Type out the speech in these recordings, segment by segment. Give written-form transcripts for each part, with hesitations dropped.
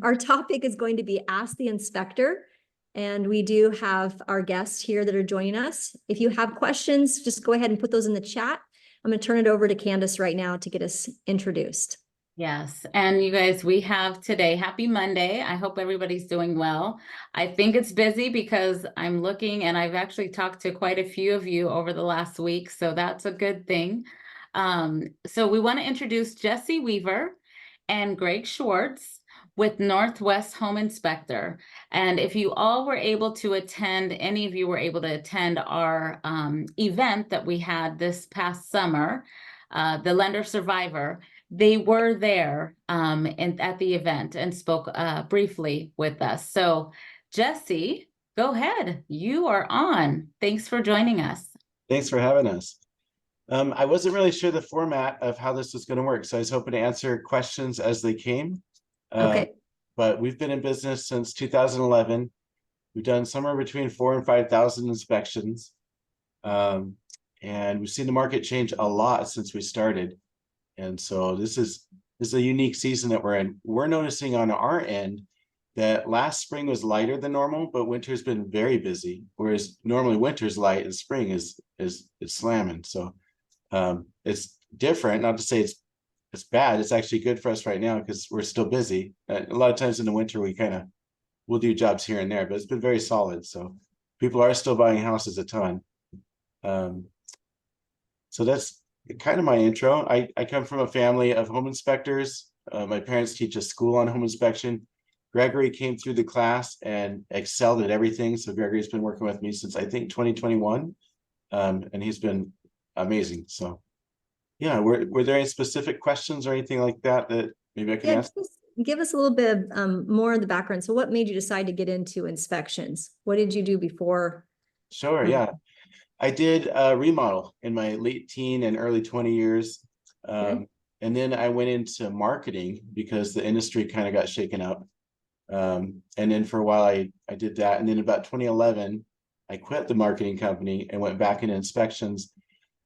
our topic is going to be Ask the Inspector. And we do have our guests here that are joining us. If you have questions, just go ahead and put those in the chat. I'm going to turn it over to Candace right now to get us introduced. Yes. And you guys, we have today, happy Monday. I hope everybody's doing well. I think it's busy because I'm looking and I've actually talked to quite a few of you over the last week. So that's a good thing. So we want to introduce Jesse Weaver and Greg Schwartz with Northwest Home Inspector. And if you all were able to attend, any of you were able to attend our event that we had this past summer, the Lender Survivor, they were there at the event and spoke briefly with us. So Jesse, go ahead. You are on. Thanks for joining us. Thanks for having us. I wasn't really sure the format of how this was going to work, so I was hoping to answer questions as they came. Okay. But we've been in business since 2011. We've done somewhere between 4,000 and 5,000 inspections. And we've seen the market change a lot since we started. And so this is a unique season that we're in. We're noticing on our end that last spring was lighter than normal, but winter's been very busy. Whereas normally winter's light and spring is slamming. So it's different. Not to say it's bad. It's actually good for us right now because we're still busy. A lot of times in the winter we'll do jobs here and there, but it's been very solid. So people are still buying houses a ton. So that's kind of my intro. I come from a family of home inspectors. My parents teach a school on home inspection. Gregory came through the class and excelled at everything. So Gregory's been working with me since I think 2021. And he's been amazing. So yeah, were there any specific questions or anything like that maybe I can ask? Give us a little bit of more of the background. So what made you decide to get into inspections? What did you do before? Sure, yeah. I did a remodel in my late teen and early 20 years. And then I went into marketing because the industry kind of got shaken up. And then for a while I did that. And then about 2011, I quit the marketing company and went back into inspections.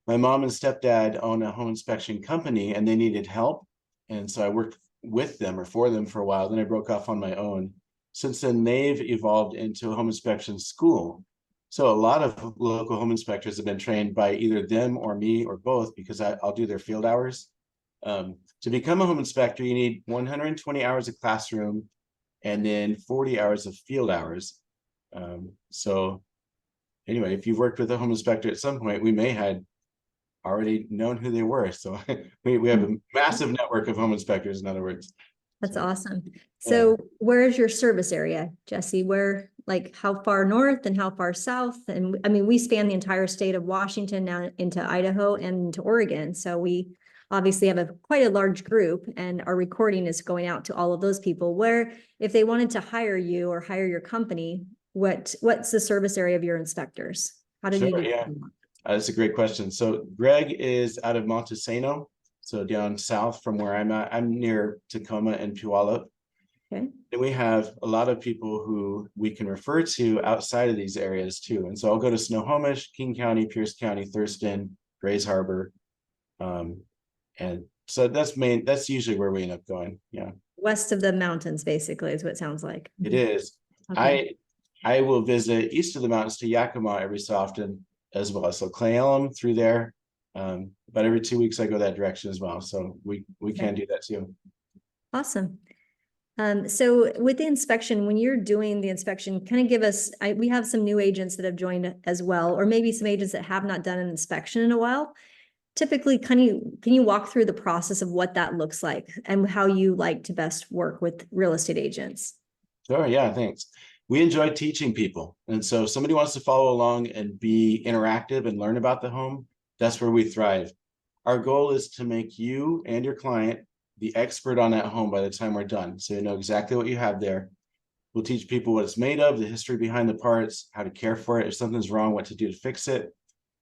My mom and stepdad own a home inspection company and they needed help. And so I worked with them or for them for a while. Then I broke off on my own. Since then, they've evolved into a home inspection school. So a lot of local home inspectors have been trained by either them or me or both because I'll do their field hours. To become a home inspector, you need 120 hours of classroom and then 40 hours of field hours. So anyway, if you've worked with a home inspector at some point, we may had already known who they were. So we have a massive network of home inspectors, in other words. That's awesome. So where is your service area, Jesse? Like how far north and how far south? And I mean, we span the entire state of Washington now into Idaho and into Oregon. So we obviously have quite a large group and our recording is going out to all of those people where if they wanted to hire you or hire your company, what's the service area of your inspectors? How did you get That's a great question. So Greg is out of Montesano, so down south from where I'm at. I'm near Tacoma and Puyallup. Okay. And we have a lot of people who we can refer to outside of these areas too. And so I'll go to Snohomish, King County, Pierce County, Thurston, Grays Harbor. And so that's usually where we end up going. Yeah. West of the mountains, basically, is what it sounds like. It is. Okay. I will visit east of the mountains to Yakima every so often as well. So Clay Elum through there. But every 2 weeks I go that direction as well. So we can do that too. Awesome. So with the inspection, when you're doing the inspection, kind of give us, we have some new agents that have joined as well, or maybe some agents that have not done an inspection in a while. Typically, can you walk through the process of what that looks like and how you like to best work with real estate agents? Sure, yeah, thanks. We enjoy teaching people. And so if somebody wants to follow along and be interactive and learn about the home, that's where we thrive. Our goal is to make you and your client the expert on that home by the time we're done. So you know exactly what you have there. We'll teach people what it's made of, the history behind the parts, how to care for it, if something's wrong, what to do to fix it.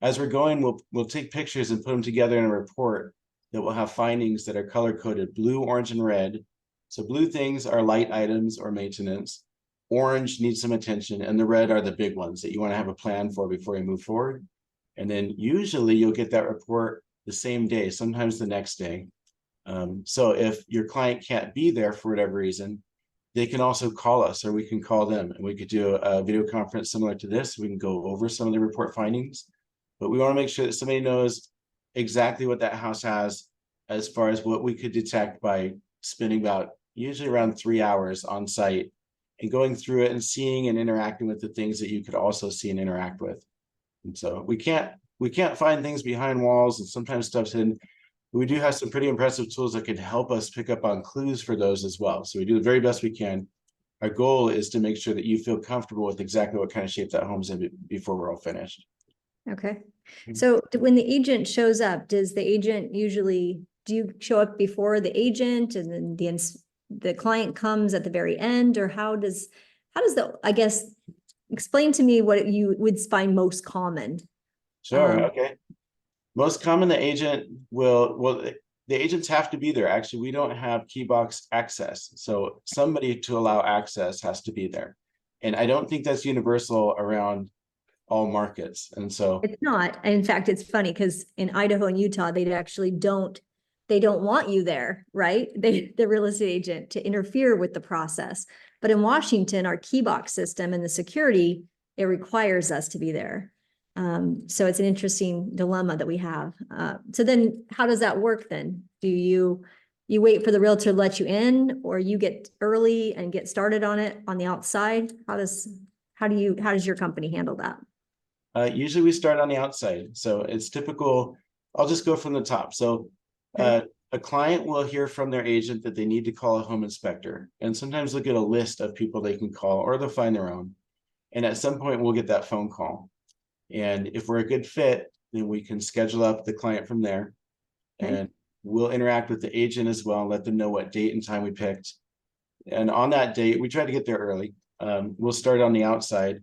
As we're going, we'll take pictures and put them together in a report that will have findings that are color-coded blue, orange, and red. So blue things are light items or maintenance. Orange needs some attention, and the red are the big ones that you want to have a plan for before you move forward. And then usually you'll get that report the same day, sometimes the next day. So if your client can't be there for whatever reason, they can also call us, or we can call them, and we could do a video conference similar to this. We can go over some of the report findings, but we want to make sure that somebody knows exactly what that house has as far as what we could detect by spending about usually around 3 hours on site and going through it and seeing and interacting with the things that you could also see and interact with. And so we can't find things behind walls, and sometimes stuff's hidden. We do have some pretty impressive tools that can help us pick up on clues for those as well. So we do the very best we can. Our goal is to make sure that you feel comfortable with exactly what kind of shape that home's in before we're all finished. Okay. So when the agent shows up, does the agent usually, do you show up before the agent and then the client comes at the very end, or how does I guess, explain to me what you would find most common? Sure. Okay. Most common, the agent the agents have to be there. Actually, we don't have key box access. So somebody to allow access has to be there. And I don't think that's universal around all markets. And so It's not. In fact, it's funny because in Idaho and Utah, they don't want you there, right? The real estate agent to interfere with the process. But in Washington, our key box system and the security, it requires us to be there. So it's an interesting dilemma that we have. So then how does that work then? Do you wait for the realtor to let you in, or you get early and get started on it on the outside? How does your company handle that? usually we start on the outside. So it's typical. I'll just go from the top. So a client will hear from their agent that they need to call a home inspector. And sometimes they'll get a list of people they can call, or they'll find their own. And at some point we'll get that phone call. And if we're a good fit, then we can schedule up the client from there. Okay. And we'll interact with the agent as well and let them know what date and time we picked. And on that date, we try to get there early. We'll start on the outside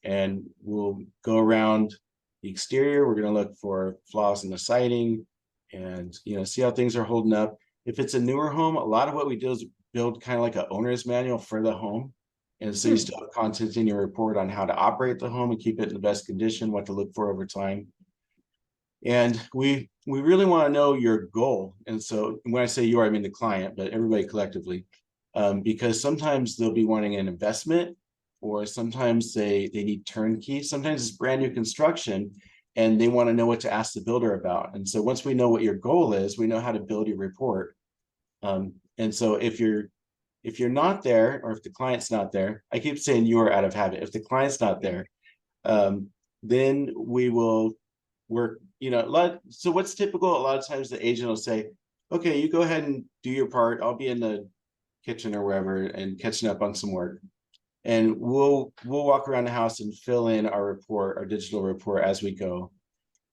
and we'll go around the exterior. We're going to look for flaws in the siding and, see how things are holding up. If it's a newer home, a lot of what we do is build kind of like an owner's manual for the home. And so you still have content in your report on how to operate the home and keep it in the best condition, what to look for over time. And we really want to know your goal. And so when I say you, I mean the client, but everybody collectively, because sometimes they'll be wanting an investment, or sometimes they need turnkey. Sometimes it's brand new construction and they want to know what to ask the builder about. And so once we know what your goal is, we know how to build your report. And so if you're not there, or if the client's not there, I keep saying you are out of habit. If the client's not there, then we will work, so what's typical, a lot of times the agent will say, okay, you go ahead and do your part. I'll be in the kitchen or wherever and catching up on some work. And we'll walk around the house and fill in our report, our digital report, as we go.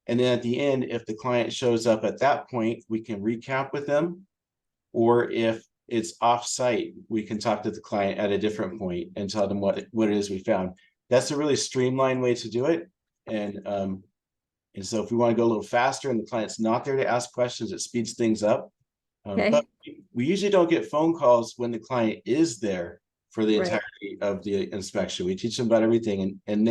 And then at the end, if the client shows up at that point, we can recap with them. Or if it's off-site, we can talk to the client at a different point and tell them what it is we found. That's a really streamlined way to do it. And so if we want to go a little faster and the client's not there to ask questions, it speeds things up. But we usually don't get phone calls when the client is there for the entirety of the inspection. We teach them about everything, and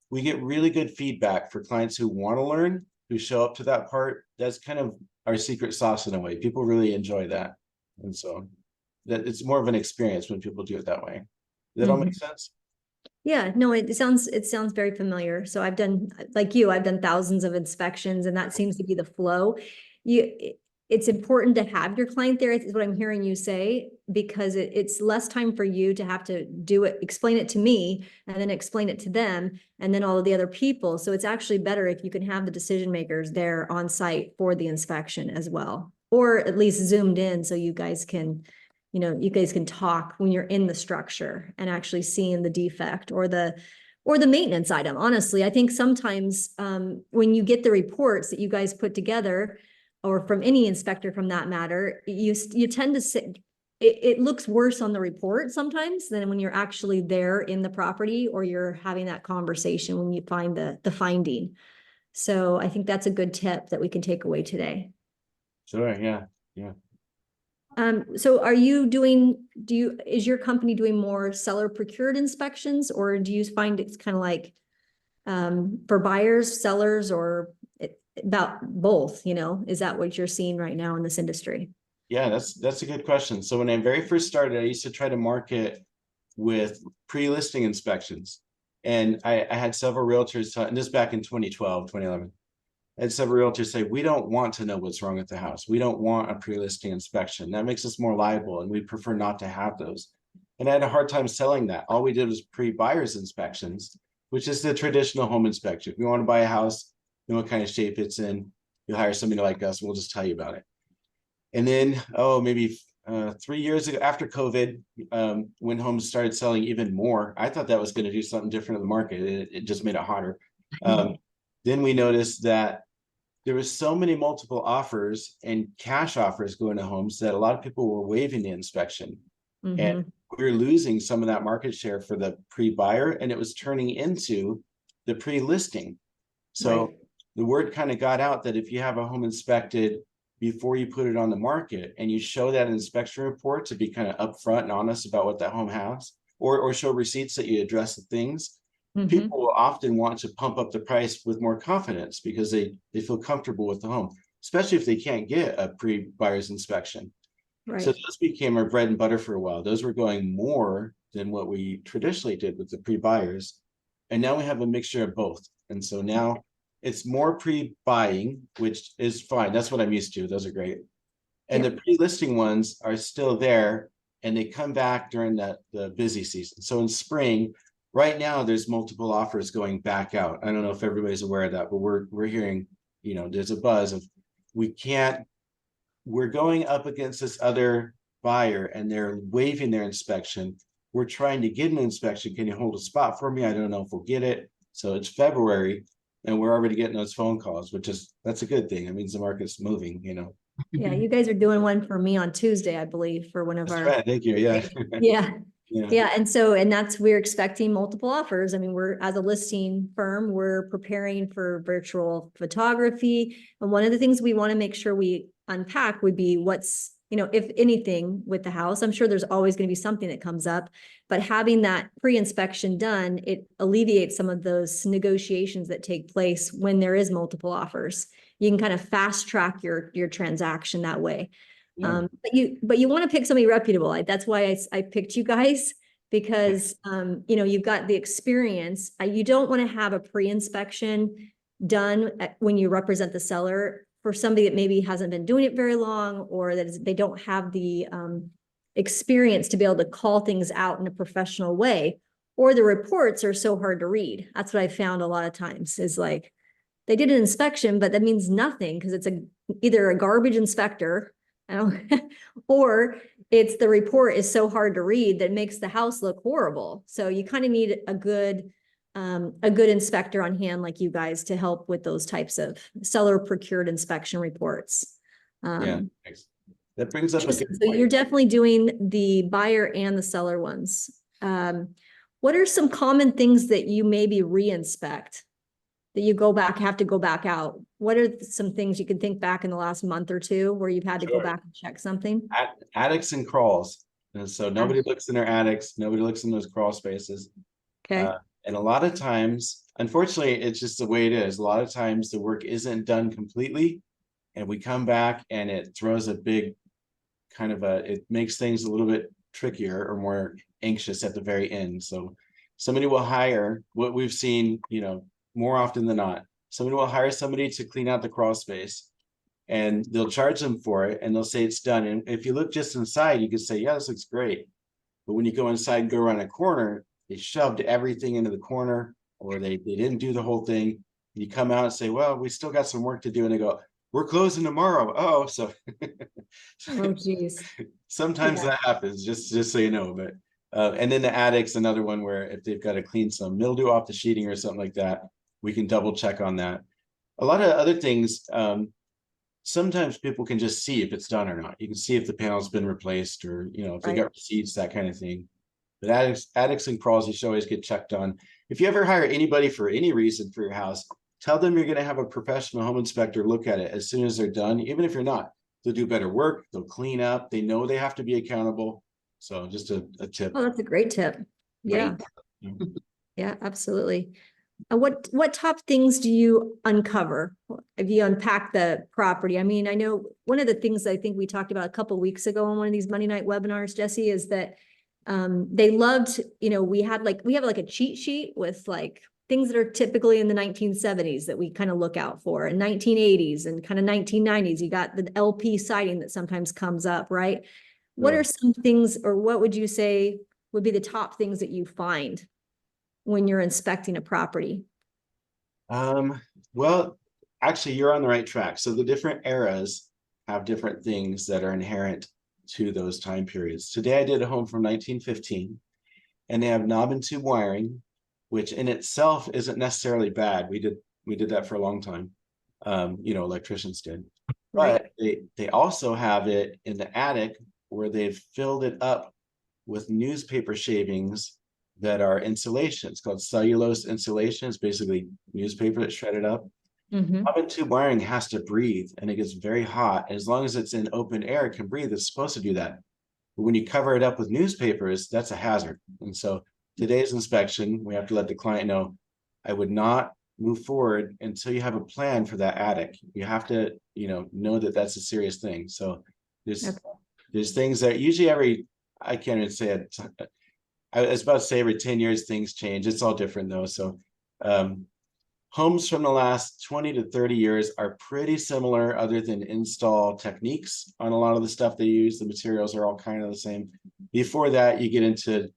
we get really good feedback for clients who want to learn, who show up to that part. That's kind of our secret sauce in a way. People really enjoy that. And so that it's more of an experience when people do it that way. Does that all make sense? Yeah, no, it sounds very familiar. So I've done, like you, I've done thousands of inspections, and that seems to be the flow. It's important to have your client there, is what I'm hearing you say, because it's less time for you to have to do it, explain it to me, and then explain it to them, and then all of the other people. So it's actually better if you can have the decision makers there on site for the inspection as well, or at least zoomed in so you guys can, talk when you're in the structure and actually seeing the defect or the maintenance item. Honestly, I think sometimes when you get the reports that you guys put together, or from any inspector from that matter, you tend to say it looks worse on the report sometimes than when you're actually there in the property, or you're having that conversation when you find the finding. So I think that's a good tip that we can take away today. Sure. Yeah. So is your company doing more seller procured inspections, or do you find it's kind of like for buyers, sellers, or about both? Is that what you're seeing right now in this industry? Yeah, that's a good question. So when I very first started, I used to try to market with pre-listing inspections. And I had several realtors, and this back in 2012, 2011. I had several realtors say, we don't want to know what's wrong with the house. We don't want a pre-listing inspection. That makes us more liable, and we prefer not to have those. And I had a hard time selling that. All we did was pre-buyer's inspections, which is the traditional home inspection. If you want to buy a house, know what kind of shape it's in, you'll hire somebody like us, we'll just tell you about it. And then, maybe 3 years ago, after COVID, when homes started selling even more, I thought that was going to do something different in the market. It just made it hotter. Then we noticed that there was so many multiple offers and cash offers going to homes that a lot of people were waiving the inspection. And we were losing some of that market share for the pre-buyer, and it was turning into the pre-listing. So the word kind of got out that if you have a home inspected before you put it on the market and you show that inspection report to be kind of upfront and honest about what that home has, or show receipts that you address the things, people will often want to pump up the price with more confidence because they feel comfortable with the home, especially if they can't get a pre-buyer's inspection. So those became our bread and butter for a while. Those were going more than what we traditionally did with the pre-buyers. And now we have a mixture of both. And so now it's more pre-buying, which is fine. That's what I'm used to. Those are great. And the pre-listing ones are still there, and they come back during the busy season. So in spring, right now, there's multiple offers going back out. I don't know if everybody's aware of that, but we're hearing, there's a buzz of we're going up against this other buyer and they're waiving their inspection. We're trying to get an inspection. Can you hold a spot for me? I don't know if we'll get it. So it's February and we're already getting those phone calls, that's a good thing. It means the market's moving, Yeah, you guys are doing one for me on Tuesday, I believe, for one of That's our. right. Thank you. Yeah. Yeah. We're expecting multiple offers. I mean, we're, as a listing firm, we're preparing for virtual photography. And one of the things we want to make sure we unpack would be what's, if anything with the house. I'm sure there's always going to be something that comes up, but having that pre-inspection done, it alleviates some of those negotiations that take place when there is multiple offers. You can kind of fast track your transaction that way. But you want to pick somebody reputable. That's why I picked you guys, because you've got the experience. You don't want to have a pre-inspection done when you represent the seller for somebody that maybe hasn't been doing it very long, or that they don't have the experience to be able to call things out in a professional way, or the reports are so hard to read. That's what I found a lot of times is like, they did an inspection, but that means nothing because it's either a garbage inspector, or it's the report is so hard to read that makes the house look horrible. So you kind of need a good inspector on hand like you guys to help with those types of seller procured inspection reports. That brings up a good point. So you're definitely doing the buyer and the seller ones. What are some common things that you maybe re-inspect that you have to go back out? What are some things you can think back in the last month or two where you've had to go back and check something? Attics and crawls. And so nobody looks in their attics. Nobody looks in those crawl spaces. Okay. And a lot of times, unfortunately, it's just the way it is. A lot of times the work isn't done completely. And we come back and it throws a big it makes things a little bit trickier or more anxious at the very end. So somebody will hire what we've seen, more often than not, somebody will hire somebody to clean out the crawl space and they'll charge them for it and they'll say it's done. And if you look just inside, you can say, yeah, this looks great. But when you go inside and go around a corner, they shoved everything into the corner, or they didn't do the whole thing. You come out and say, well, we still got some work to do. And they go, we're closing tomorrow. Oh, so oh, geez. Sometimes that happens, just so you know. But and then the attic's another one where if they've got to clean some mildew off the sheeting or something like that, we can double check on that. A lot of other things, sometimes people can just see if it's done or not. You can see if the panel's been replaced, or if they got receipts, that kind of thing. But attics and crawls, you should always get checked on. If you ever hire anybody for any reason for your house, tell them you're going to have a professional home inspector look at it as soon as they're done. Even if you're not, they'll do better work. They'll clean up. They know they have to be accountable. So just a tip. Oh, that's a great tip. Yeah. Yeah, absolutely. And what top things do you uncover if you unpack the property? I mean, I know one of the things I think we talked about a couple of weeks ago on one of these Monday night webinars, Jesse, is that they loved, we have like a cheat sheet with like things that are typically in the 1970s that we kind of look out for, and 1980s and kind of 1990s. You got the LP siding that sometimes comes up, right? What are some things, or what would you say would be the top things that you find when you're inspecting a property? Well, actually, you're on the right track. So the different eras have different things that are inherent to those time periods. Today, I did a home from 1915, and they have knob and tube wiring, which in itself isn't necessarily bad. We did that for a long time. Electricians did. Right. But they also have it in the attic where they've filled it up with newspaper shavings that are insulation. It's called cellulose insulation. It's basically newspaper that's shredded up. Knob and tube wiring has to breathe, and it gets very hot. And as long as it's in open air, it can breathe. It's supposed to do that. But when you cover it up with newspapers, that's a hazard. And so today's inspection, we have to let the client know, I would not move forward until you have a plan for that attic. You have to, know that that's a serious thing. So there's things that usually I can't even say it. I was about to say every 10 years, things change. It's all different though. So homes from the last 20 to 30 years are pretty similar, other than install techniques on a lot of the stuff they use. The materials are all kind of the same. Before that, you get into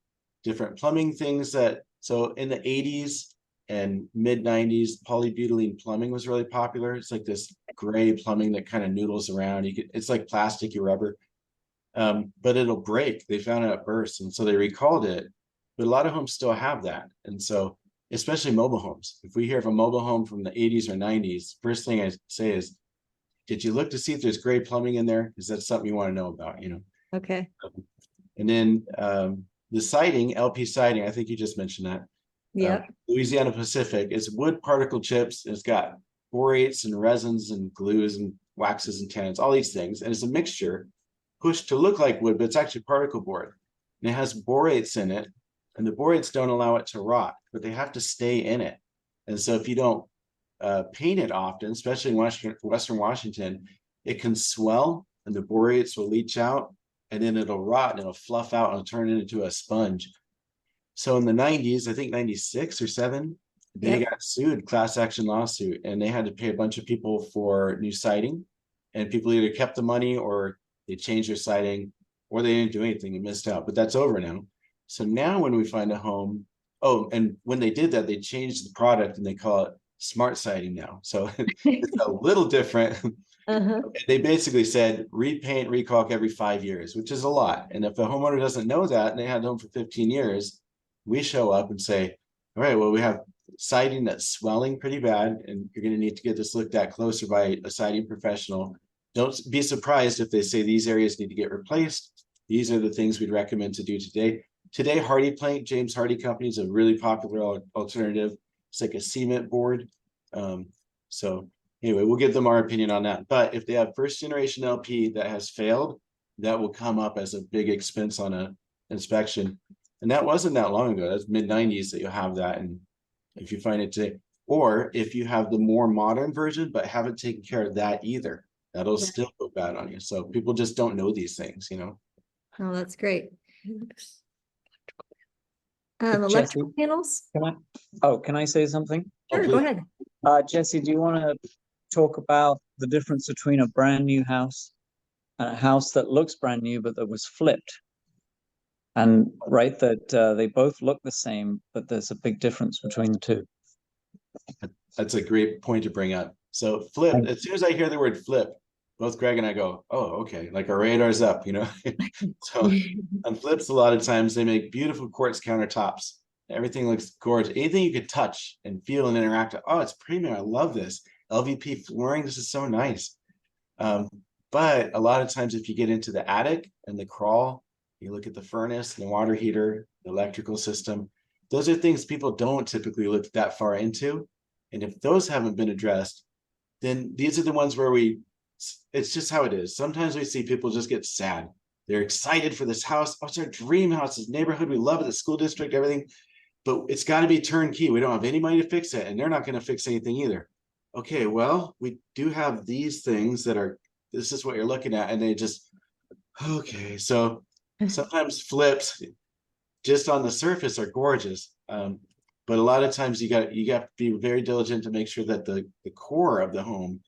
different plumbing things so in the 80s and mid 90s, polybutylene plumbing was really popular. It's like this gray plumbing that kind of noodles around. It's like plasticky rubber. But it'll break. They found out it bursts, and so they recalled it. But a lot of homes still have that. And so, especially mobile homes, if we hear of a mobile home from the 80s or 90s, first thing I say is, did you look to see if there's gray plumbing in there? Because that's something you want to know about, Okay. And then the siding, LP siding, I think you just mentioned that. Yeah. Louisiana Pacific is wood particle chips. It's got borates and resins and glues and waxes and tannins, all these things. And it's a mixture pushed to look like wood, but it's actually particle board. And it has borates in it, and the borates don't allow it to rot, but they have to stay in it. And so if you don't paint it often, especially in Western Washington, it can swell and the borates will leach out, and then it'll rot and it'll fluff out and turn it into a sponge. So in the 90s, I think 96 or 7, they got sued, class action lawsuit, and they had to pay a bunch of people for new siding, and people either kept the money or they changed their siding, or they didn't do anything and missed out. But that's over now. So now when we find a home, and when they did that, they changed the product and they call it smart siding now. So it's a little different. They basically said repaint, recaulk every 5 years, which is a lot. And if the homeowner doesn't know that, and they had a home for 15 years, we show up and say, all right, well, we have siding that's swelling pretty bad, and you're going to need to get this looked at closer by a siding professional. Don't be surprised if they say these areas need to get replaced. These are the things we'd recommend to do today. Today, Hardy Plank, James Hardy Company, is a really popular alternative. It's like a cement board. So anyway, we'll give them our opinion on that. But if they have first generation LP that has failed, that will come up as a big expense on an inspection. And that wasn't that long ago. That's mid 90s that you'll have that. And if you find it today, or if you have the more modern version, but haven't taken care of that either, that'll still go bad on you. So people just don't know these things, Oh, that's great. Jesse, Electrical panels? Can I say something? Sure, go ahead. Jesse, do you want to talk about the difference between a brand new house and a house that looks brand new, but that was flipped? And that they both look the same, but there's a big difference between the two. That's a great point to bring up. So flip, as soon as I hear the word flip, both Greg and I go, oh, okay, like our radar's up, So on flips, a lot of times they make beautiful quartz countertops. Everything looks gorgeous. Anything you could touch and feel and interact with. Oh, it's premium. I love this. LVP flooring. This is so nice. But a lot of times if you get into the attic and the crawl, you look at the furnace, the water heater, the electrical system. Those are things people don't typically look that far into. And if those haven't been addressed, then these are the ones where it's just how it is. Sometimes we see people just get sad. They're excited for this house. Oh, it's our dream house, this neighborhood. We love it, the school district, everything. but it's got to be turnkey. We don't have any money to fix it, and they're not going to fix anything either. Okay, well, we do have these things that are, this is what you're looking at, and they just, okay. So sometimes flips just on the surface are gorgeous. But a lot of times you got to be very diligent to make sure that the core of the home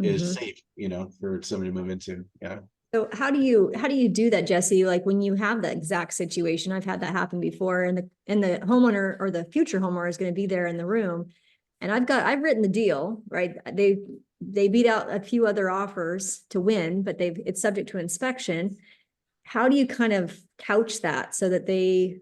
is safe, you know, for somebody to move into. Yeah. So how do you do that, Jesse? Like when you have that exact situation, I've had that happen before, and the homeowner or the future homeowner is going to be there in the room, and I've written the deal, right? They beat out a few other offers to win, but it's subject to inspection. How do you kind of couch that so that they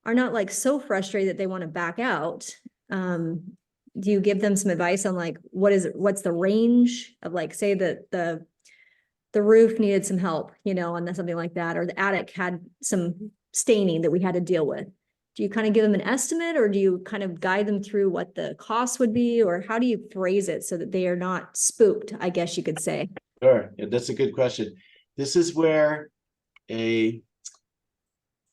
are not like so frustrated that they want to back out? Do you give them some advice on like what's the range of, like, say that the roof needed some help, you know, and something like that, or the attic had some staining that we had to deal with? Do you kind of give them an estimate, or do you kind of guide them through what the cost would be, or how do you phrase it so that they are not spooked, I guess you could say? Sure. Yeah, that's a good question. This is where an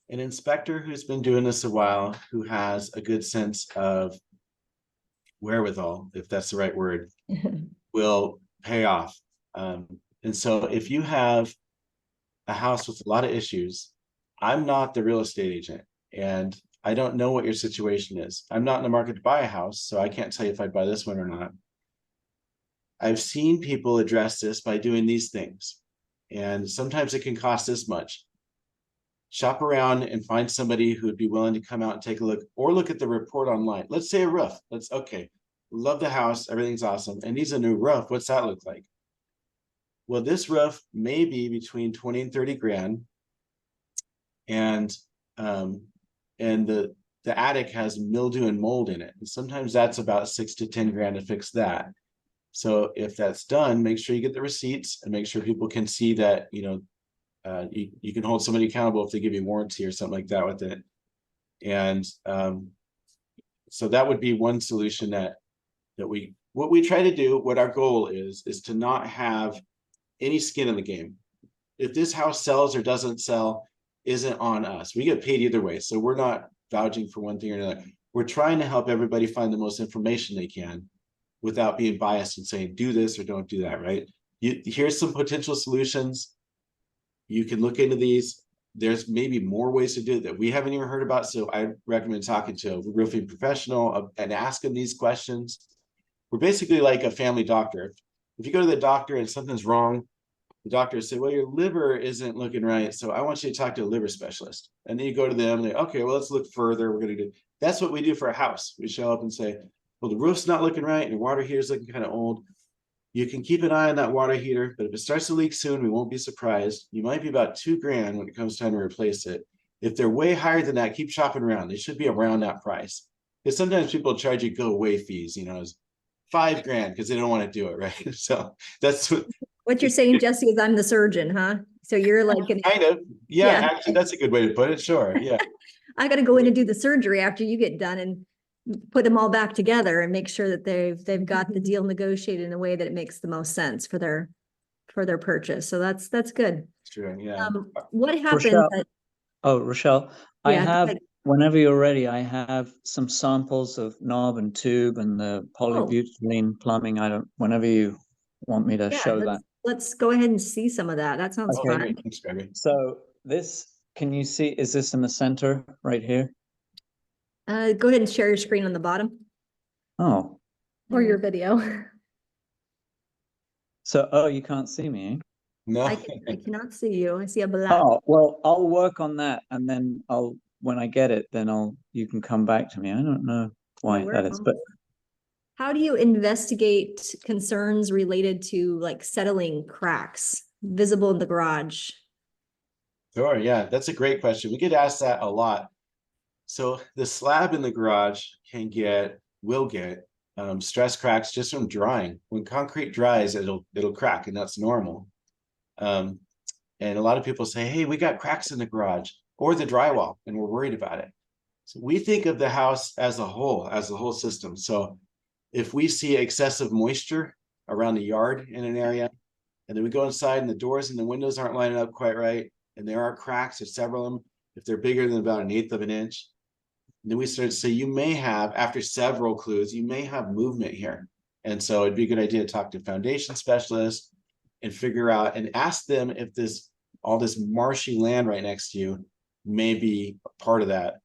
inspector who's been doing this a while, who has a good sense of wherewithal, if that's the right word, will pay off. And so if you have a house with a lot of issues, I'm not the real estate agent, and I don't know what your situation is. I'm not in the market to buy a house, so I can't tell you if I'd buy this one or not. I've seen people address this by doing these things, and sometimes it can cost this much. Shop around and find somebody who'd be willing to come out and take a look, or look at the report online. Let's say a roof. Okay, love the house, everything's awesome, and needs a new roof. What's that look like? Well, this roof may be between 20 and 30 grand. And the attic has mildew and mold in it. And sometimes that's about 6 to 10 grand to fix that. So if that's done, make sure you get the receipts and make sure people can see that, you know, you can hold somebody accountable if they give you warranty or something like that with it. And so that would be one solution what we try to do, what our goal is to not have any skin in the game. If this house sells or doesn't sell, isn't on us. We get paid either way. So we're not vouching for one thing or another. We're trying to help everybody find the most information they can without being biased and saying, do this or don't do that, right? Here's some potential solutions. You can look into these. There's maybe more ways to do it that we haven't even heard about. So I recommend talking to a roofing professional and asking these questions. We're basically like a family doctor. If you go to the doctor and something's wrong, the doctor say, well, your liver isn't looking right, so I want you to talk to a liver specialist. And then you go to them, and they, okay, well, let's look further. We're going to do, that's what we do for a house. We show up and say, well, the roof's not looking right, and your water heater's looking kind of old. You can keep an eye on that water heater, but if it starts to leak soon, we won't be surprised. You might be about $2 grand when it comes time to replace it. If they're way higher than that, keep shopping around. They should be around that price. Because sometimes people charge you go away fees, you know, as $5 grand because they don't want to do it, right? So that's what you're saying, Jesse, is I'm the surgeon, huh? So you're like kind of, yeah. Actually, that's a good way to put it. Sure, yeah. I got to go in and do the surgery after you get done and put them all back together and make sure that they've got the deal negotiated in a way that it makes the most sense for their purchase. So that's good. It's true, yeah. What happens? Rachelle, I Yeah, have, whenever you're ready, I have some samples of knob and tube and the polybutylene plumbing. Whenever you want me to show that. Let's go ahead and see some of that. That sounds fun. Thanks, Gregory. So this, can you see, is this in the center right here? Go ahead and share your screen on the bottom. Oh. Or your video. So, you can't see me, eh? No. I cannot see you. I see a black. Oh, well, I'll work on that, and then when I get it, then you can come back to me. I don't know why that is, but how do you investigate concerns related to like settling cracks visible in the garage? Sure, yeah, that's a great question. We get asked that a lot. So the slab in the garage will get stress cracks just from drying. When concrete dries, it'll crack, and that's normal. And a lot of people say, hey, we got cracks in the garage or the drywall, and we're worried about it. So we think of the house as the whole system. So if we see excessive moisture around the yard in an area, and then we go inside and the doors and the windows aren't lining up quite right, and there are cracks, there's several of them, if they're bigger than about 1/8 of an inch, Then we started to say, you may have, after several clues, you may have movement here. And so it'd be a good idea to talk to foundation specialists and figure out and ask them if all this marshy land right next to you may be part of that.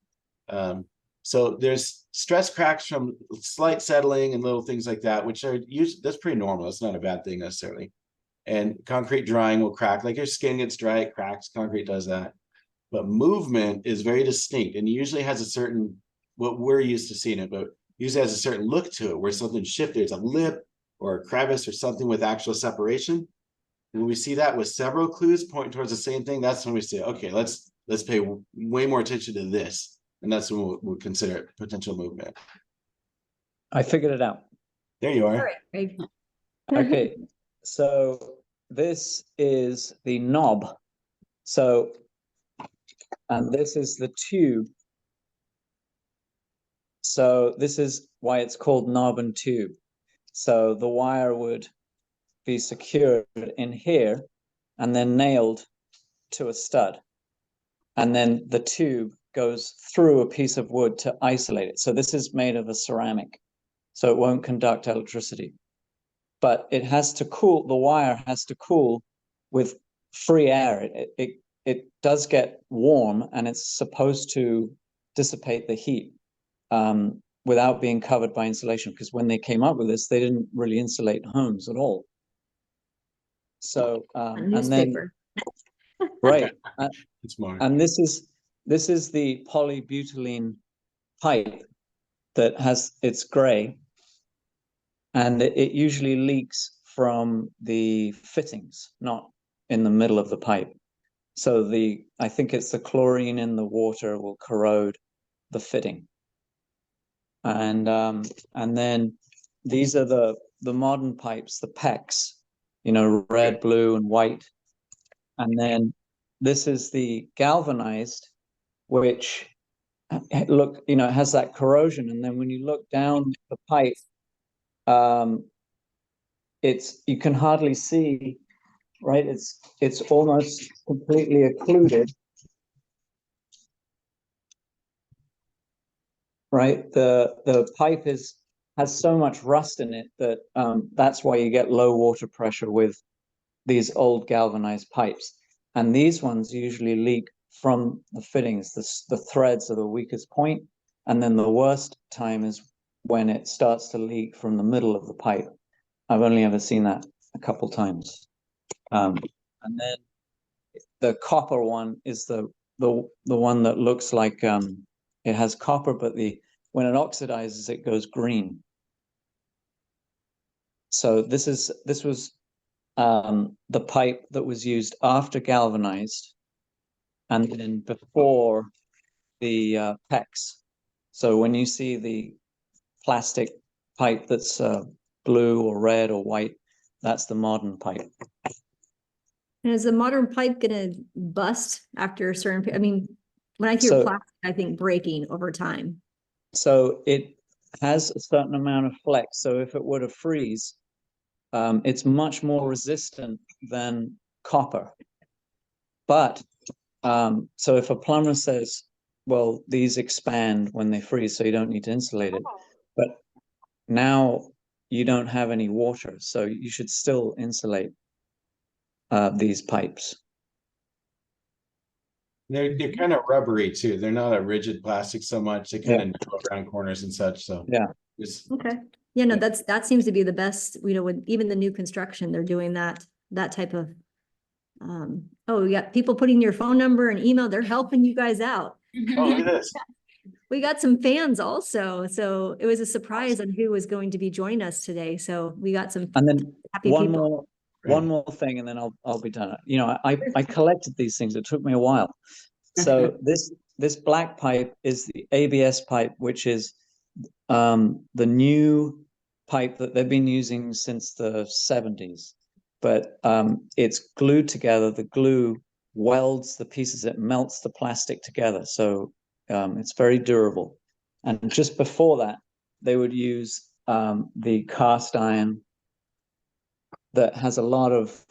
So there's stress cracks from slight settling and little things like that, which are usually, that's pretty normal. It's not a bad thing necessarily. And concrete drying will crack, like your skin gets dry, it cracks, concrete does that. But movement is very distinct and usually has a certain, what we're used to seeing it, but usually has a certain look to it where something shifted, it's a lip or a crevice or something with actual separation. When we see that with several clues pointing towards the same thing, that's when we say, okay, let's pay way more attention to this. And that's when we'll consider it potential movement. I figured it out. There you All are. right, Craig. Okay, so this is the knob. So, and this is the tube. So this is why it's called knob and tube. So the wire would be secured in here and then nailed to a stud. And then the tube goes through a piece of wood to isolate it. So this is made of a ceramic, so it won't conduct electricity. But it has to cool, the wire has to cool with free air. It does get warm and it's supposed to dissipate the heat without being covered by insulation, because when they came up with this, they didn't really insulate homes at all. So, and then, right. It's more. And this is the polybutylene pipe that has, it's gray, and it usually leaks from the fittings, not in the middle of the pipe. So I think it's the chlorine in the water will corrode the fitting. And then these are the modern pipes, the PEX, you know, red, blue, and white. And then this is the galvanized, which look, you know, it has that corrosion. And then when you look down the pipe, you can hardly see, right? It's almost completely occluded. Right? The pipe has so much rust in it that that's why you get low water pressure with these old galvanized pipes. And these ones usually leak from the fittings. The threads are the weakest point, and then the worst time is when it starts to leak from the middle of the pipe. I've only ever seen that a couple times. And then the copper one is the one that looks like it has copper, but when it oxidizes, it goes green. So this was the pipe that was used after galvanized and then before the PEX. So when you see the plastic pipe that's blue or red or white, that's the modern pipe. And is the modern pipe gonna bust after a certain, I mean, when I hear plastic, I think breaking over time. So it has a certain amount of flex. So if it were to freeze, it's much more resistant than copper. But so if a plumber says, well, these expand when they freeze, so you don't need to insulate it. But now you don't have any water, so you should still insulate these pipes. They're kind of rubbery too. They're not a rigid plastic so much. They kind of go around corners and such. So yeah. Okay. Yeah, no, that seems to be the best, you know, with even the new construction, they're doing that type of oh, we got people putting your phone number and email, they're helping you guys out. oh, look at this. We got some fans also. So it was a surprise on who was going to be joining us today. So we got some and then happy people. One more thing, and then I'll be done. You know, I collected these things. It took me a while. So this black pipe is the ABS pipe, which is the new pipe that they've been using since the 70s. But it's glued together. The glue welds the pieces. It melts the plastic together. So it's very durable. And just before that, they would use the cast iron that has a lot of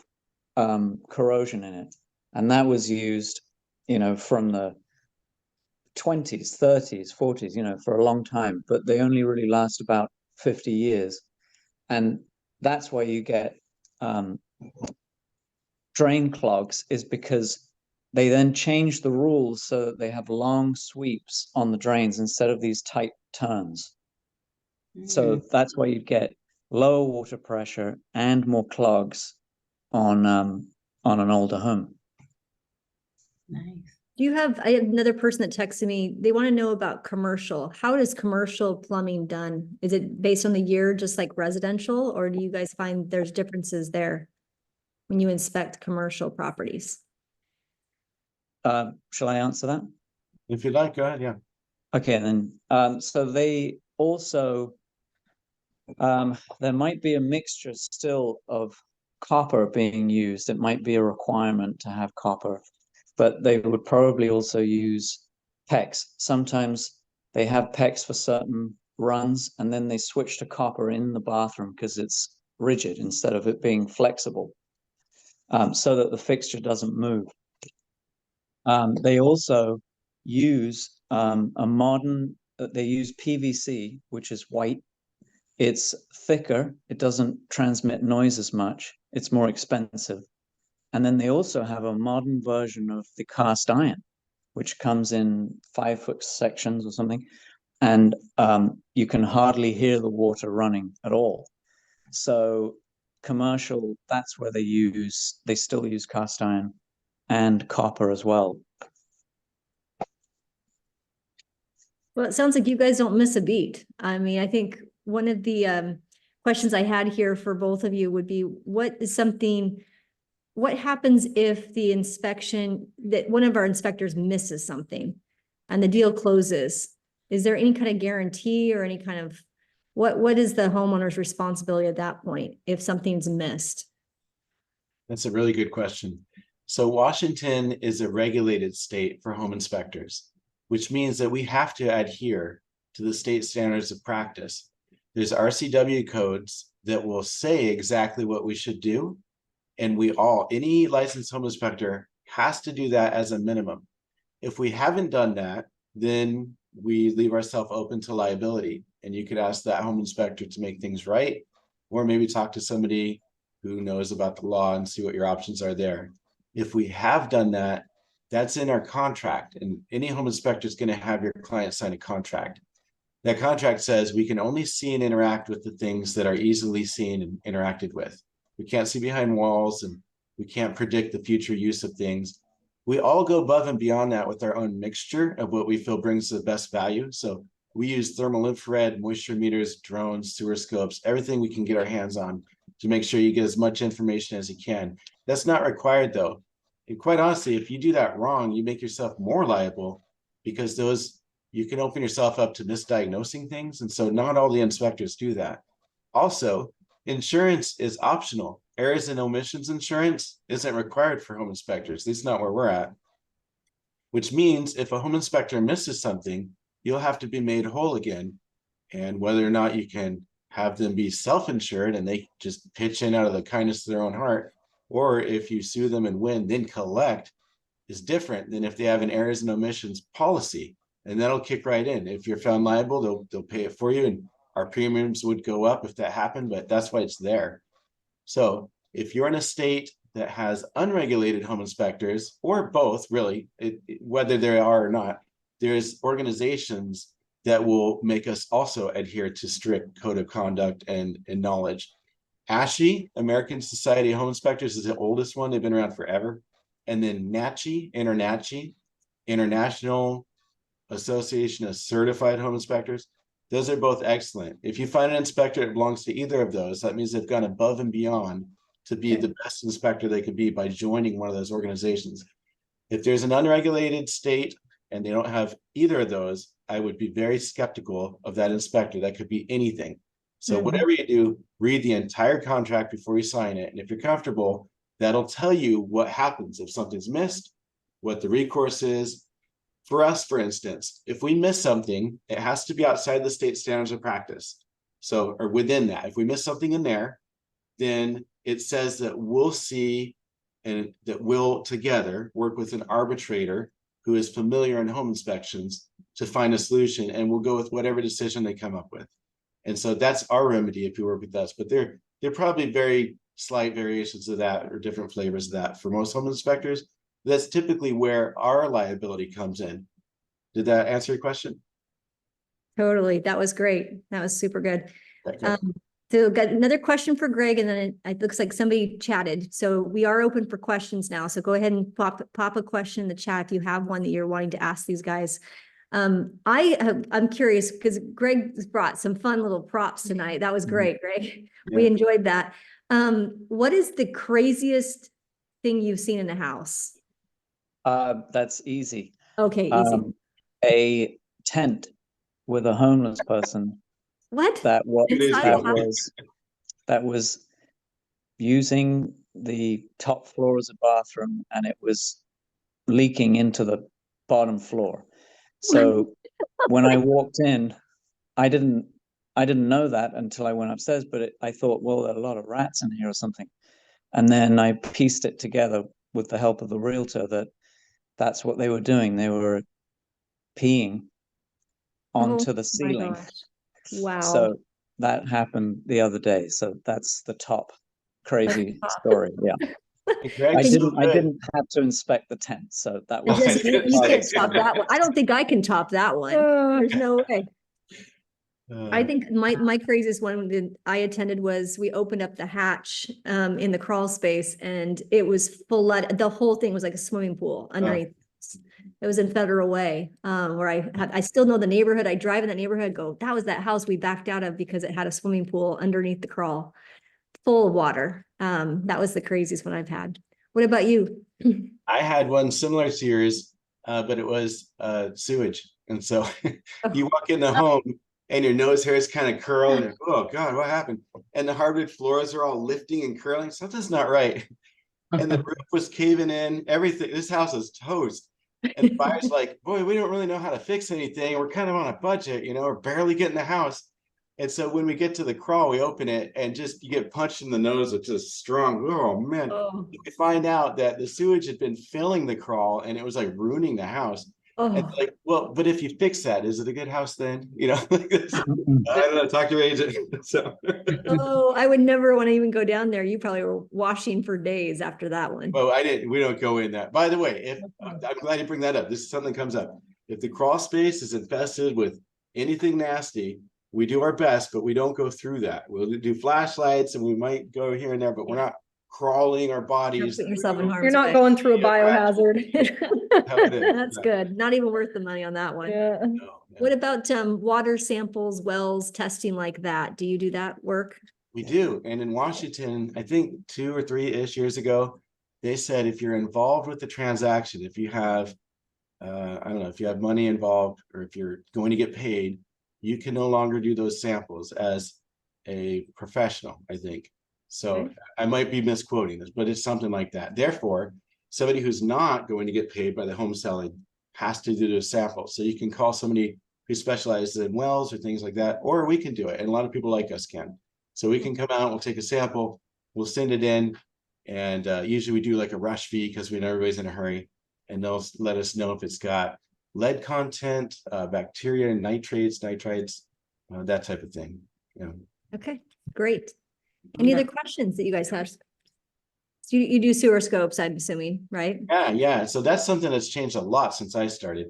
corrosion in it. And that was used, you know, from the 20s, 30s, 40s, for a long time, but they only really last about 50 years. And that's why you get drain clogs, is because they then change the rules so that they have long sweeps on the drains instead of these tight turns. So that's why you get lower water pressure and more clogs on an older home. Nice. I have another person that texted me, they want to know about commercial. How is commercial plumbing done? Is it based on the year, just like residential, or do you guys find there's differences there when you inspect commercial properties? Shall I answer that? If you'd like, go ahead, yeah. Okay, then, so they also, there might be a mixture still of copper being used. It might be a requirement to have copper, but they would probably also use PEX. Sometimes they have PEX for certain runs, and then they switch to copper in the bathroom because it's rigid instead of it being flexible, so that the fixture doesn't move. They also use they use PVC, which is white. It's thicker. It doesn't transmit noise as much. It's more expensive. And then they also have a modern version of the cast iron, which comes in 5-foot sections or something. And you can hardly hear the water running at all. So commercial, that's where they still use cast iron and copper as well. Well, it sounds like you guys don't miss a beat. I mean, I think one of the questions I had here for both of you would be, what happens if the inspection, that one of our inspectors misses something and the deal closes? Is there any kind of guarantee or any kind of, what is the homeowner's responsibility at that point if something's missed? That's a really good question. So Washington is a regulated state for home inspectors, which means that we have to adhere to the state standards of practice. There's RCW codes that will say exactly what we should do. And any licensed home inspector has to do that as a minimum. If we haven't done that, then we leave ourselves open to liability. And you could ask that home inspector to make things right, or maybe talk to somebody who knows about the law and see what your options are there. If we have done that, that's in our contract, and any home inspector is going to have your client sign a contract. That contract says we can only see and interact with the things that are easily seen and interacted with. We can't see behind walls, and we can't predict the future use of things. We all go above and beyond that with our own mixture of what we feel brings the best value. So we use thermal infrared, moisture meters, drones, sewer scopes, everything we can get our hands on to make sure you get as much information as you can. That's not required though. And quite honestly, if you do that wrong, you make yourself more liable, because you can open yourself up to misdiagnosing things. And so not all the inspectors do that. Also, insurance is optional. Errors and omissions insurance isn't required for home inspectors. At least not where we're at. Which means if a home inspector misses something, you'll have to be made whole again. And whether or not you can have them be self-insured and they just pitch in out of the kindness of their own heart, or if you sue them and win, then collect, is different than if they have an errors and omissions policy. And that'll kick right in. If you're found liable, they'll pay it for you, and our premiums would go up if that happened, but that's why it's there. So if you're in a state that has unregulated home inspectors, or both, really, whether they are or not, there's organizations that will make us also adhere to strict code of conduct and knowledge. ASHI, American Society of Home Inspectors, is the oldest one. They've been around forever. And then NACHI, International Association of Certified Home Inspectors. Those are both excellent. If you find an inspector that belongs to either of those, that means they've gone above and beyond to be the best inspector they could be by joining one of those organizations. If there's an unregulated state and they don't have either of those, I would be very skeptical of that inspector. That could be anything. So whatever you do, read the entire contract before you sign it. And if you're comfortable, that'll tell you what happens if something's missed, what the recourse is. For us, for instance, if we miss something, it has to be outside the state standards of practice. So, or within that, if we miss something in there, then it says that we'll see and that we'll together work with an arbitrator who is familiar in home inspections to find a solution, and we'll go with whatever decision they come up with. And so that's our remedy if you work with us. But they're probably very slight variations of that or different flavors of that for most home inspectors. That's typically where our liability comes in. Did that answer your question? Totally. That was great. That was super good. Okay. So got another question for Greg, and then it looks like somebody chatted. So we are open for questions now. So go ahead and pop a question in the chat if you have one that you're wanting to ask these guys. I'm curious because Greg brought some fun little props tonight. That was great, Greg. We Yeah. enjoyed that. What is the craziest thing you've seen in a house? That's easy. Okay, easy. A tent with a homeless person What? that was Inside that the house? that was using the top floor as a bathroom, and it was leaking into the bottom floor. So when I walked in, I didn't know that until I went upstairs, but I thought, well, there are a lot of rats in here or something. And then I pieced it together with the help of the realtor that that's what they were doing. They were peeing onto the my ceiling. gosh. Wow. So that happened the other day. So that's the top crazy story. Yeah. Greg, I so good. didn't have to inspect the tent. So that was Just, you can't top Yeah. that one. I don't think I can top that one. There's no way. I Uh, think my craziest one that I attended was we opened up the hatch in the crawl space, and it was flood. The whole thing was like a swimming pool underneath. It was in Federal Way, where I still know the neighborhood. I drive in that neighborhood, go, that was that house we backed out of because it had a swimming pool underneath the crawl, full of water. That was the craziest one I've had. What about you? I had one similar to yours, but it was sewage. And so you walk in the home and your nose hairs kind of curl, and oh God, what happened? And the hardwood floors are all lifting and curling. Something's not right. And the roof was caving in, everything. This house is toast. And the buyer's like, boy, we don't really know how to fix anything. We're kind of on a budget, we're barely getting the house. And so when we get to the crawl, we open it and just you get punched in the nose with just strong, oh man. Oh, We find out that the sewage had been filling the crawl and it was like ruining the house. And oh. like, well, but if you fix that, is it a good house then? Like this, I don't know, talk to your agent. So Oh, I would never want to even go down there. You probably were washing for days after that one. well, we don't go in that. By the way, if I'm glad you bring that up. This is something that comes up. If the crawl space is infested with anything nasty, we do our best, but we don't go through that. We'll do flashlights and we might go here and there, but we're not crawling our bodies. Put yourself in harm's You're not way. going through a Yeah, biohazard. How it is. That's good. Not even worth the money on that one. Yeah. No. What about water samples, wells, testing like that? Do you do that work? We do. And in Washington, I think 2 or 3-ish years ago, they said if you're involved with the transaction, if you have, I don't know, if you have money involved or if you're going to get paid, you can no longer do those samples as a professional, I think. So Okay. I might be misquoting this, but it's something like that. Therefore, somebody who's not going to get paid by the home selling has to do a sample. So you can call somebody who specializes in wells or things like that, or we can do it. And a lot of people like us can. So we can come out, we'll take a sample, we'll send it in, and usually we do like a rush fee because we know everybody's in a hurry, and they'll let us know if it's got lead content, bacteria, nitrates, nitrites, that type of thing. Yeah. Okay, great. Any other questions that you guys have? So you do sewer scopes, I'm assuming, right? Yeah. So that's something that's changed a lot since I started.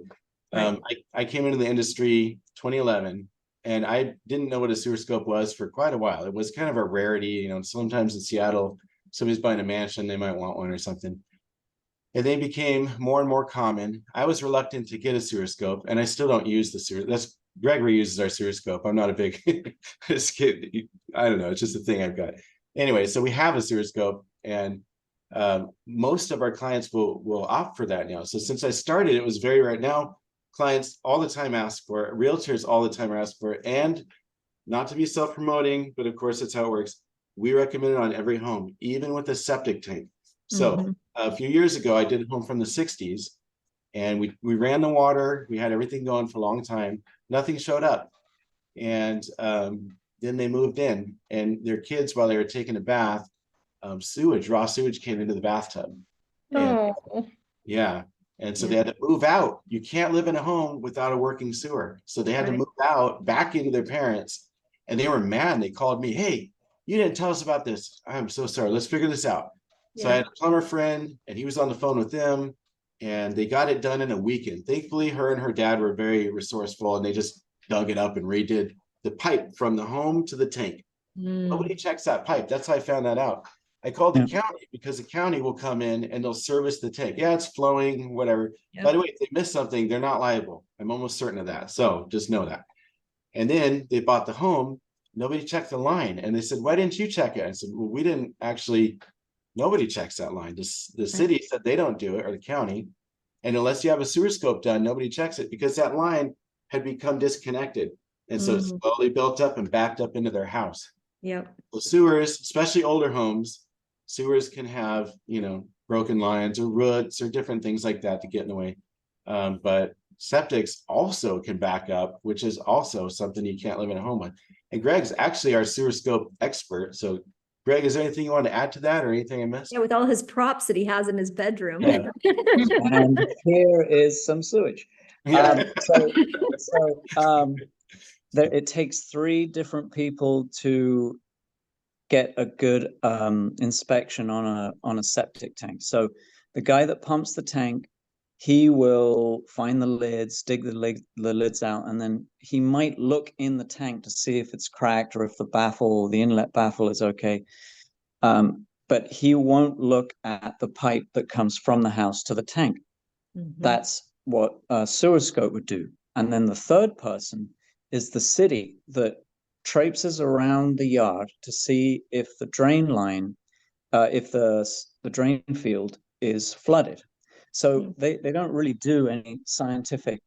Right. I came into the industry 2011, and I didn't know what a sewer scope was for quite a while. It was kind of a rarity, sometimes in Seattle, somebody's buying a mansion, they might want one or something. And they became more and more common. I was reluctant to get a sewer scope, and I still don't use the sewer. That's Gregory uses our sewer scope. I'm not a big I don't know, it's just a thing I've got. Anyway, so we have a sewer scope, and most of our clients will opt for that now. So since I started, it was very rare. Now clients all the time ask for it, realtors all the time ask for it, and not to be self-promoting, but of course that's how it works. We recommend it on every home, even with a septic tank. So a few years ago, I did a home from the 60s, and we ran the water, we had everything going for a long time, nothing showed up. And then they moved in, and their kids, while they were taking a bath, raw sewage came into the bathtub. And Oh, yeah, And so they had to move out. You can't live in a home without a working sewer. So they had to move out back into their parents. And they were mad. They called me, hey, you didn't tell us about this. I'm so sorry. Let's figure this out. So I had a plumber friend and he was on the phone with them and they got it done in a weekend. Thankfully, her and her dad were very resourceful and they just dug it up and redid the pipe from the home to the tank. Nobody checks that pipe. That's how I found that out. I called the county because the county will come in and they'll service the tank. Yeah, it's flowing, whatever. By the way, if they miss something, they're not liable. I'm almost certain of that. So just know that. And then they bought the home. Nobody checked the line. And they said, why didn't you check it? I said, well, we didn't actually, nobody checks that line. The city said they don't do it, or the county. And unless you have a sewer scope done, nobody checks it because that line had become disconnected. And so it slowly built up and backed up into their house. Yep. So sewers, especially older homes, sewers can have, you know, broken lines or roots or different things like that to get in the way. But septics also can back up, which is also something you can't live in a home with. And Greg's actually our sewer scope expert. So Greg, is there anything you want to add to that or anything I missed? Yeah, with all his props that he has in his bedroom. Yeah. And here is some sewage. It takes 3 different people to get a good inspection on a septic tank. So the guy that pumps the tank, he will find the lids, dig the lids out, and then he might look in the tank to see if it's cracked or if the inlet baffle is okay. But he won't look at the pipe that comes from the house to the tank. That's what a sewer scope would do. And then the third person is the city that traipses around the yard to see if the drain line, if the drain field is flooded. So they don't really do any scientific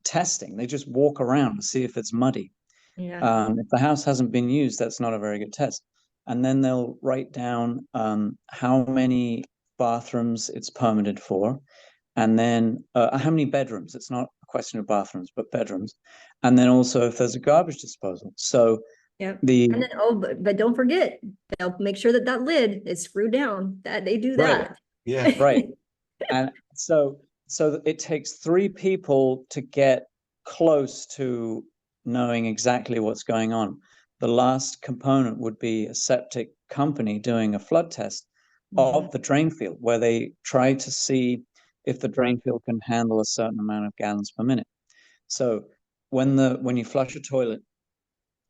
testing. They just walk around to see if it's muddy. If the house hasn't been used, that's not a very good test. And then they'll write down how many bathrooms it's permitted for, and then how many bedrooms. It's not a question of bathrooms, but bedrooms. And then also if there's a garbage disposal. So and then but don't forget, they'll make sure that lid is screwed down. That they do that. Yeah. Right. And so it takes 3 people to get close to knowing exactly what's going on. The last component would be a septic company doing a flood test of the drain field, where they try to see if the drain field can handle a certain amount of gallons per minute. So when you flush a toilet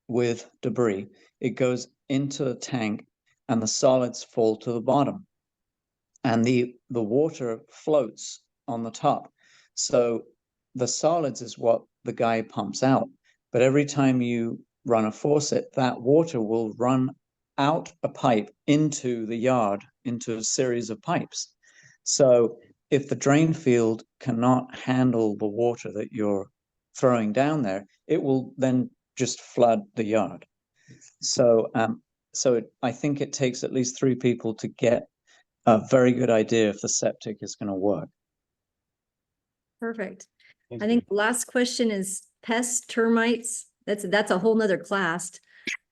with debris, it goes into the tank and the solids fall to the bottom. And the water floats on the top. So the solids is what the guy pumps out. But every time you run a faucet, that water will run out a pipe into the yard, into a series of pipes. So if the drain field cannot handle the water that you're throwing down there, it will then just flood the yard. So I think it takes at least 3 people to get a very good idea if the septic is going to work. Perfect. Thanks, I think the last question is pests, termites. That's a whole nother class.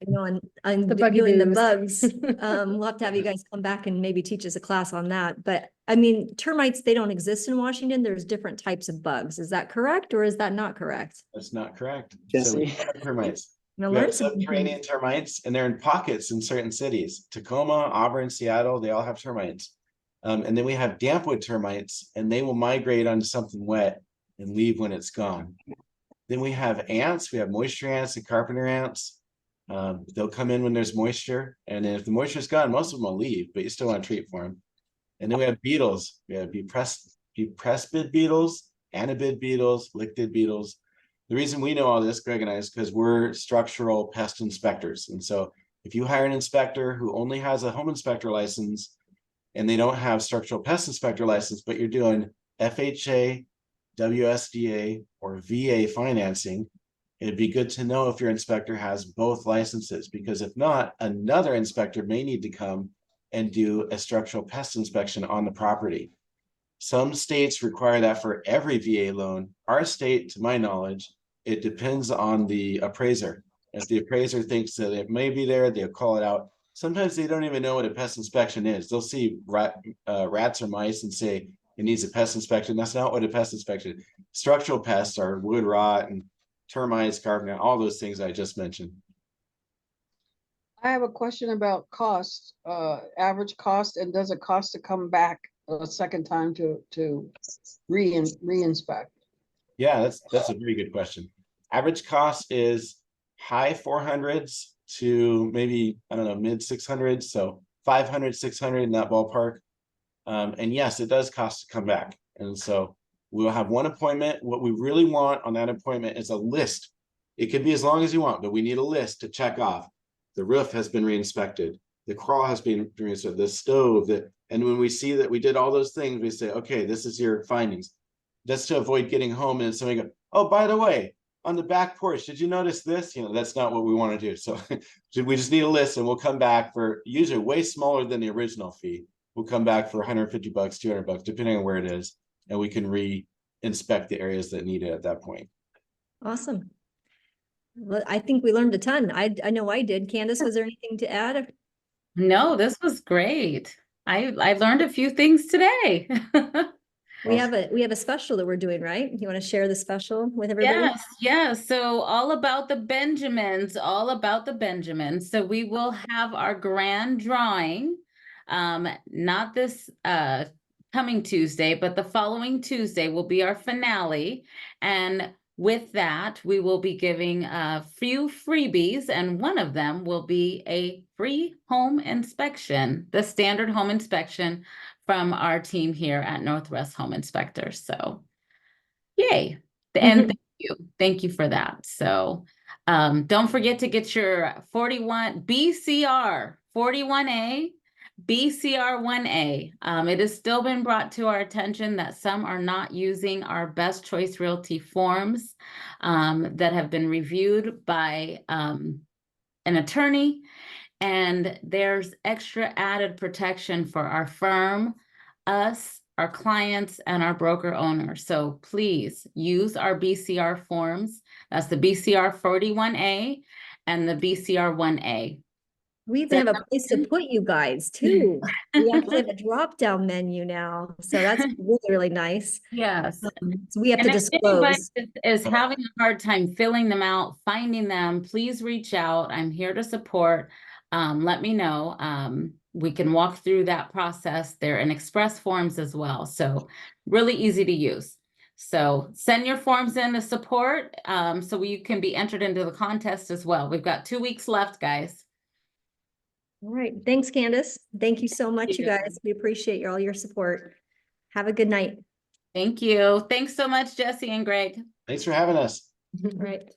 You know, on doing the bugs. We'll have to have you guys come back and maybe teach us a class on that. But I mean, termites, they don't exist in Washington. There's different types of bugs. Is that correct or is that not correct? That's not correct. Yes. So we have termites. We We have subterranean termites, and they're in pockets in certain cities. Tacoma, Auburn, Seattle, they all have termites. And then we have dampwood termites, and they will migrate onto something wet and leave when it's gone. Then we have ants. We have moisture ants and carpenter ants. They'll come in when there's moisture, and then if the moisture's gone, most of them will leave, but you still want to treat for them. And then we have beetles. We have Buprespid beetles, Anabid beetles, Lictid beetles. The reason we know all this, Greg and I, is because we're structural pest inspectors. And so if you hire an inspector who only has a home inspector license and they don't have structural pest inspector license, but you're doing FHA, WSDA, or VA financing, it'd be good to know if your inspector has both licenses, because if not, another inspector may need to come and do a structural pest inspection on the property. Some states require that for every VA loan. Our state, to my knowledge, it depends on the appraiser. If the appraiser thinks that it may be there, they'll call it out. Sometimes they don't even know what a pest inspection is. They'll see rats or mice and say, it needs a pest inspection. That's not what a pest inspection. Structural pests are wood rot and termites, carbon, all those things I just mentioned. I have a question about cost, average cost, and does it cost to come back a second time to re-inspect? Yeah, that's a very good question. Average cost is high 400s to maybe, I don't know, mid 600s. So 500, 600 in that ballpark. And yes, it does cost to come back. And so we'll have one appointment. What we really want on that appointment is a list. It could be as long as you want, but we need a list to check off. The roof has been re-inspected. The crawl has been re-inspected, the stove, and when we see that we did all those things, we say, okay, this is your findings. That's to avoid getting home and somebody go, oh, by the way, on the back porch, did you notice this? You know, that's not what we want to do. So we just need a list, and we'll come back for usually way smaller than the original fee. We'll come back for 150 bucks, 200 bucks, depending on where it is. And we can re-inspect the areas that need it at that point. Awesome. Well, I think we learned a ton. I know I did. Candace, was there anything to add? No, this was great. I learned a few things today. We have a special that we're doing, right? You want to share the special with everybody? Yes, yes. So all about the Benjamins, all about the Benjamins. So we will have our grand drawing, not this coming Tuesday, but the following Tuesday will be our finale. And with that, we will be giving a few freebies, and one of them will be a free home inspection, the standard home inspection from our team here at Northwest Home Inspectors. So yay. And thank you for that. So don't forget to get your 41 BCR 41A, BCR 1A. It has still been brought to our attention that some are not using our Best Choice Realty forms that have been reviewed by an attorney. And there's extra added protection for our firm, us, our clients, and our broker owners. So please use our BCR forms. That's the BCR 41A and the BCR 1A. We even have a place to put you guys too. We actually have a drop-down menu now. So that's really, really nice. Yes. So we have to If anybody disclose. is having a hard time filling them out, finding them, please reach out. I'm here to support. Let me know. We can walk through that process. They're in express forms as well. So really easy to use. So send your forms in to support so you can be entered into the contest as well. We've got 2 weeks left, guys. All right. Thanks, Candace. Thank you so much, you guys. We appreciate all your support. Have a good night. Thank you. Thanks so much, Jesse and Greg. Thanks for having us. All right.